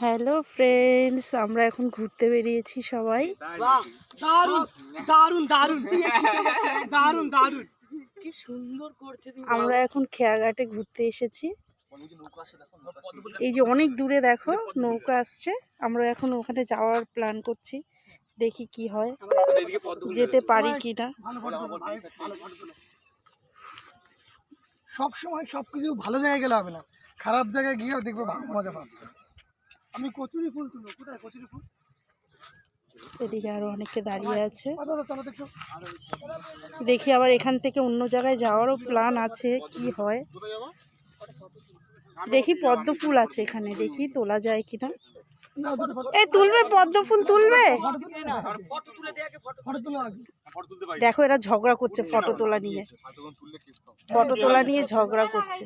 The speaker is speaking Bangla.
হ্যালো ফ্রেন্ডস, আমরা এখন ঘুরতে বেরিয়েছি সবাই। কি সুন্দর করছে। আমরা এখন খেয়াঘাটে ঘুরতে এসেছি। এই যে অনেক দূরে দেখো নৌকা আসছে, আমরা এখন ওখানে যাওয়ার প্ল্যান করছি, দেখি কি হয়, যেতে পারি কিনা। সব সময় সবকিছু ভালো জায়গায় গেলে হবে না, খারাপ জায়গায় গিয়ে দেখবো মজা পাচ্ছে। আমি কচুরি ফুল তুলবো, কোথায় কচুরি ফুল? এদিকে আরো অনেকে দাঁড়িয়ে আছে, দেখি আবার এখান থেকে অন্য জায়গায় যাওয়ারও প্ল্যান আছে, কি হয় দেখি। পদ্ম ফুল আছে এখানে, দেখি তোলা যায় কিনা। এই তুলবে পদ্ম ফুল, তুলবে? দেখো এরা ঝগড়া করছে ফটো তোলা নিয়ে, ফটো তোলা নিয়ে ঝগড়া করছে।